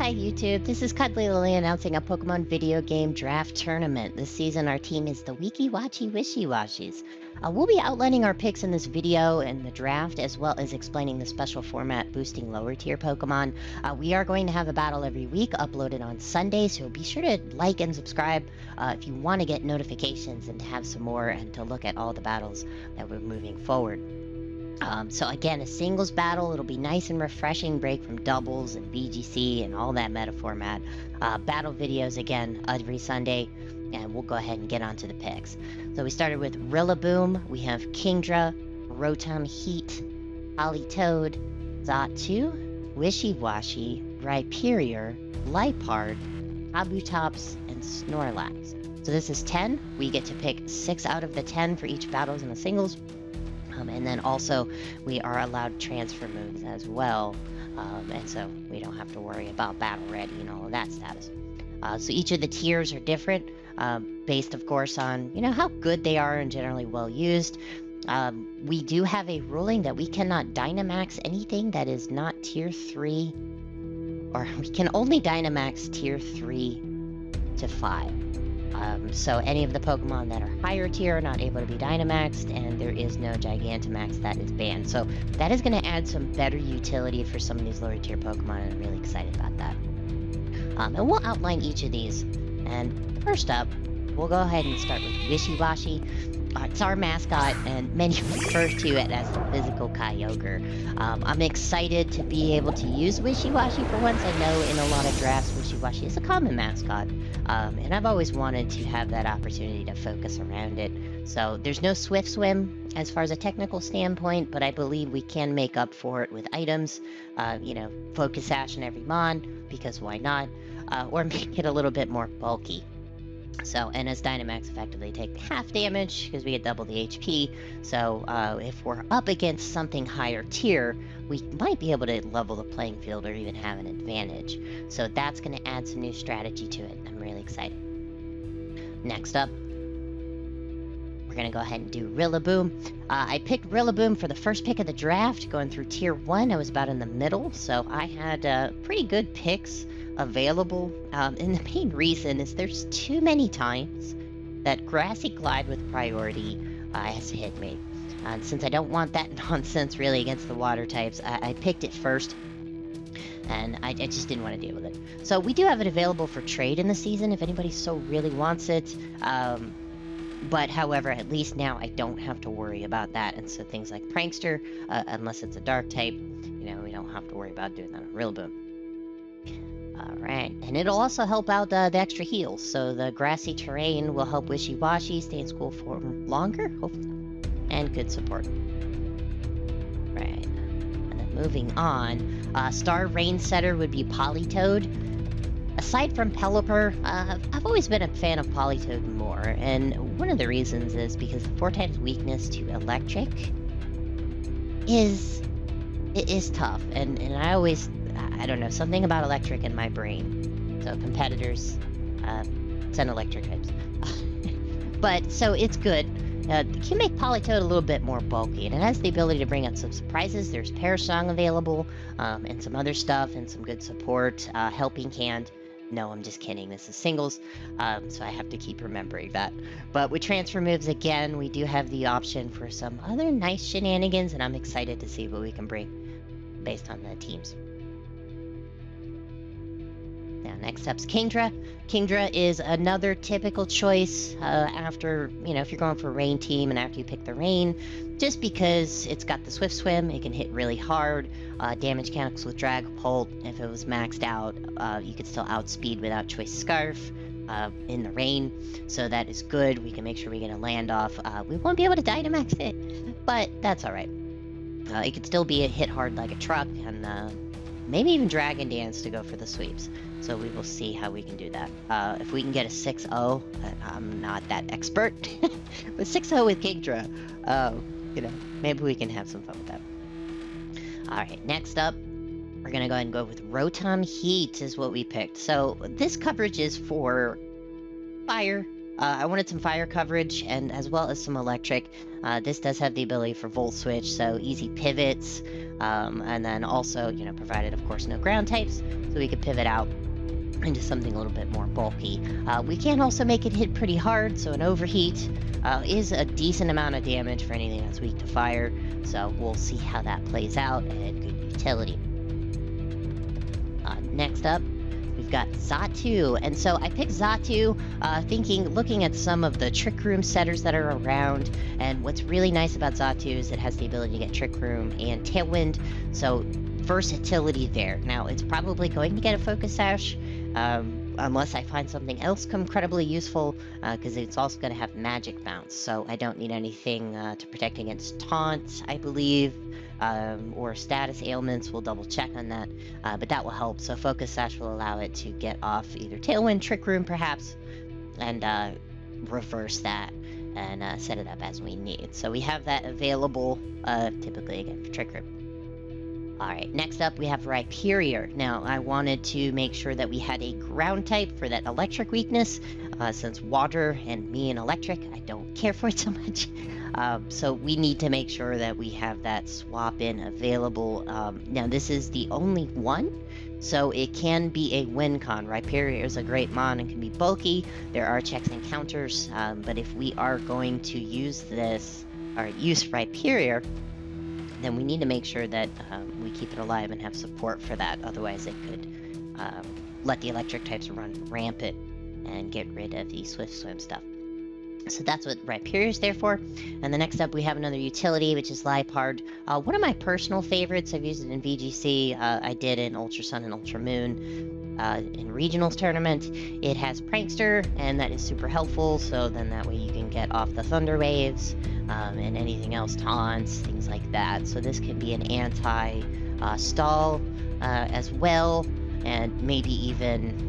Hi YouTube, this is Cuddly Lille announcing a Pokemon video game draft tournament. This season our team is the Wishiwashis. We'll be outlining our picks in this video and the draft, as well as explaining the special format boosting lower tier Pokemon. We are going to have a battle every week uploaded on Sunday, so be sure to like and subscribe if you want to get notifications and to have some more and to look at all the battles that we're moving forward. So again, a singles battle, it'll be nice and refreshing, break from doubles and VGC and all that meta format. Battle videos again every Sunday, and we'll go ahead and get onto the picks. So we started with Grillaboom, we have Kandra, Rotom Heat, Politode, Sawtooth, Wishiwashi, Ryperior, Wildcard, Kabutops, and Snorlax. So this is 10. We get to pick 6 out of the 10 for each battles in the singles. And then also we are allowed transfer moves as well, and so we don't have to worry about battle ready and all of that status. So each of the tiers are different, based of course on how good they are and generally well used. We do have a ruling that we cannot Dynamax anything that is not tier 3, or we can only Dynamax tier 3 to 5. So any of the Pokemon that are higher tier are not able to be Dynamaxed, and there is no Gigantamax that is banned. So that is going to add some better utility for some of these lower tier Pokemon, and I'm really excited about that. And we'll outline each of these. And first up, we'll go ahead and start with Wishiwashi. It's our mascot, and many refer to it as the physical Kyogre. I'm excited to be able to use Wishiwashi for once. I know in a lot of drafts, Wishiwashi is a common mascot, and I've always wanted to have that opportunity to focus around it. So there's no Swift Swim as far as a technical standpoint, but I believe we can make up for it with items. Focus Sash in every Mon, because why not? Or make it a little bit more bulky. So, and as Dynamax effectively take half damage because we get double the HP. So if we're up against something higher tier, we might be able to level the playing field or even have an advantage. So that's going to add some new strategy to it. I'm really excited. Next up, we're going to go ahead and do Grillaboom. I picked Grillaboom for the first pick of the draft. Going through tier 1, I was about in the middle, so I had pretty good picks available, and the main reason is there's too many times that Grassy Glide with priority has hit me, and since I don't want that nonsense really against the water types, I picked it first, and I just didn't want to deal with it. So we do have it available for trade in the season if anybody so really wants it, but however, at least now I don't have to worry about that, and so things like Prankster, unless it's a dark type, we don't have to worry about doing that on Grillaboom. Alright, and it'll also help out the extra heals, so the grassy terrain will help Wishiwashi stay in school for longer, hopefully, and good support. Right, and then moving on, Star Rain Setter would be Politode. Aside from Pelipper, I've always been a fan of Politode more, and one of the reasons is because the 4 times weakness to electric is tough, and I don't know, something about electric in my brain. So competitors, send electric types. But, so it's good. You can make Politode a little bit more bulky, and it has the ability to bring out some surprises. There's Parasong available, and some other stuff, and some good support. Helping Hand. No, I'm just kidding. This is singles, so I have to keep remembering that. But with transfer moves, again, we do have the option for some other nice shenanigans, and I'm excited to see what we can bring based on the teams. Now, next up's Kandra. Kandra is another typical choice after, if you're going for a rain team and after you pick the rain, just because it's got the Swift Swim, it can hit really hard, damage counts with Dragapult. If it was maxed out, you could still outspeed without Choice Scarf in the rain, so that is good. We can make sure we get a land off. We won't be able to Dynamax it, but that's alright. It could still be a hit hard like a truck, and maybe even Dragon Dance to go for the sweeps. So we will see how we can do that. If we can get a 6-0, I'm not that expert, but 6-0 with Kandra, maybe we can have some fun with that. Alright, next up, we're going to go ahead and go with Rotom Heat is what we picked. So this coverage is for fire, I wanted some fire coverage and as well as some electric. This does have the ability for volt switch, so easy pivots, and then also, you know, provided of course no ground types, so we could pivot out into something a little bit more bulky. We can also make it hit pretty hard, so an overheat is a decent amount of damage for anything that's weak to fire, so we'll see how that plays out, and good utility. Next up, we've got Sawtooth, and so I picked Sawtooth looking at some of the Trick Room setters that are around, and what's really nice about Sawtooth is it has the ability to get Trick Room and Tailwind, so versatility there. Now, it's probably going to get a Focus Sash, unless I find something else incredibly useful, because it's also going to have Magic Bounce, so I don't need anything to protect against Taunt, I believe, or status ailments. We'll double check on that, but that will help. So Focus Sash will allow it to get off either Tailwind, Trick Room perhaps, and reverse that and set it up as we need. So we have that available, typically again for Trick Room. Alright, next up we have Ryperior. Now, I wanted to make sure that we had a ground type for that electric weakness, since water and me and electric, I don't care for it so much. So we need to make sure that we have that swap in available. Now, this is the only one, so it can be a win con. Ryperior is a great mon and can be bulky. There are checks and counters, but if we are going to use this, or use Ryperior, then we need to make sure that we keep it alive and have support for that. Otherwise, it could let the electric types run rampant and get rid of the Swift Swim stuff. So that's what Ryperior is there for. And the next up, we have another utility, which is Wildcard. One of my personal favorites, I've used it in VGC. I did in Ultra Sun and Ultra Moon. In regionals tournament, it has Prankster, and that is super helpful, so then that way you can get off the Thunder Waves, and anything else, taunts, things like that. So this can be an anti-stall as well, and maybe even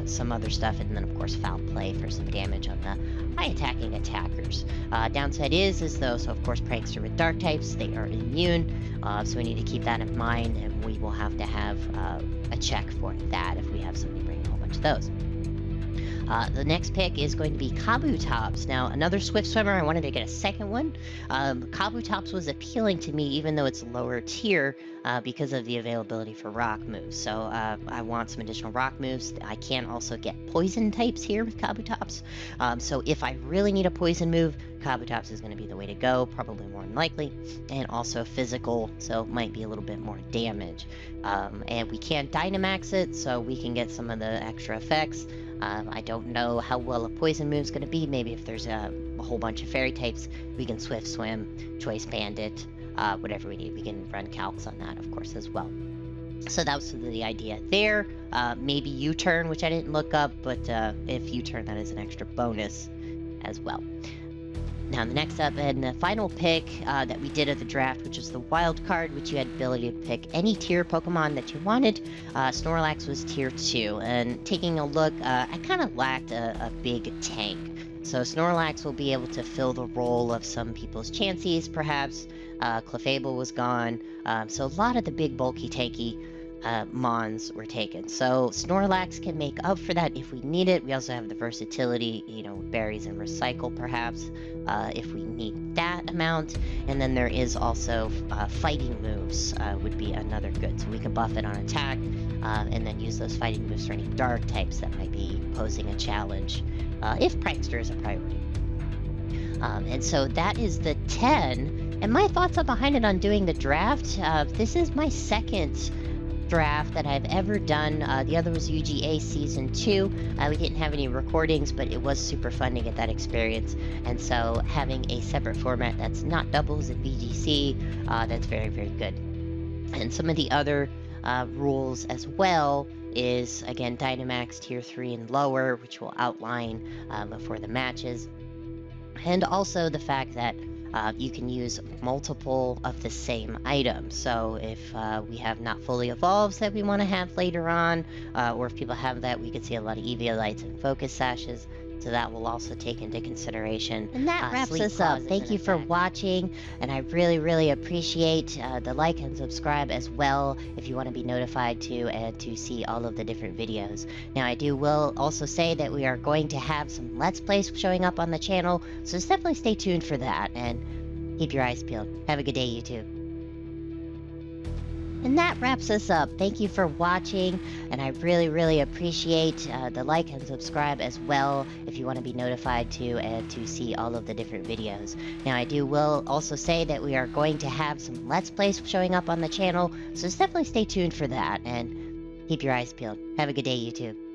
some other stuff, and then of course foul play for some damage on the high attacking attackers. Downside is though, so of course Prankster with dark types, they are immune, so we need to keep that in mind, and we will have to have a check for that if we have somebody bringing a whole bunch of those. The next pick is going to be Kabutops. Now, another Swift Swimmer, I wanted to get a second one. Kabutops was appealing to me even though it's lower tier because of the availability for rock moves. So I want some additional rock moves. I can also get poison types here with Kabutops. So if I really need a poison move, Kabutops is going to be the way to go, probably more than likely. And also physical, so it might be a little bit more damage. And we can't Dynamax it, so we can get some of the extra effects. I don't know how well a poison move is going to be. Maybe if there's a whole bunch of fairy types, we can Swift Swim, Choice Bandit, whatever we need. We can run calcs on that, of course, as well. So that was the idea there. Maybe U-turn, which I didn't look up, but if U-turn, that is an extra bonus as well. Now, the next up and the final pick that we did at the draft, which was the Wildcard, which you had the ability to pick any tier Pokemon that you wanted. Snorlax was tier 2, and taking a look, I kind of lacked a big tank. So Snorlax will be able to fill the role of some people's Chanseys, perhaps. Clefable was gone, so a lot of the big bulky tanky mons were taken. So Snorlax can make up for that if we need it. We also have the versatility, you know, berries and recycle perhaps, if we need that amount. And then there is also fighting moves would be another good. So we can buff it on attack and then use those fighting moves for any dark types that might be posing a challenge if Prankster is a priority. And so that is the 10. And my thoughts are behind it on doing the draft. This is my second draft that I've ever done. The other was UGA Season 2. We didn't have any recordings, but it was super fun to get that experience. And so having a separate format that's not doubles in VGC, that's very, very good. And some of the other rules as well is, again, Dynamax Tier 3 and lower, which we'll outline before the matches. And also the fact that you can use multiple of the same item. So if we have not fully evolves that we want to have later on, or if people have that, we could see a lot of Eviolites and Focus Sashes. So that will also take into consideration. And that wraps sleep us up. causes Thank an you for effect. watching, and I really appreciate the like and subscribe as well if you want to be notified to see all of the different videos. Now I will also say that we are going to have some Let's Plays showing up on the channel, so just definitely stay tuned for that and keep your eyes peeled. Have a good day, YouTube. And that wraps us up. Thank you for watching, and I really appreciate the like and subscribe as well if you want to be notified to see all of the different videos. Now I will also say that we are going to have some Let's Plays showing up on the channel, so just definitely stay tuned for that and keep your eyes peeled. Have a good day, YouTube.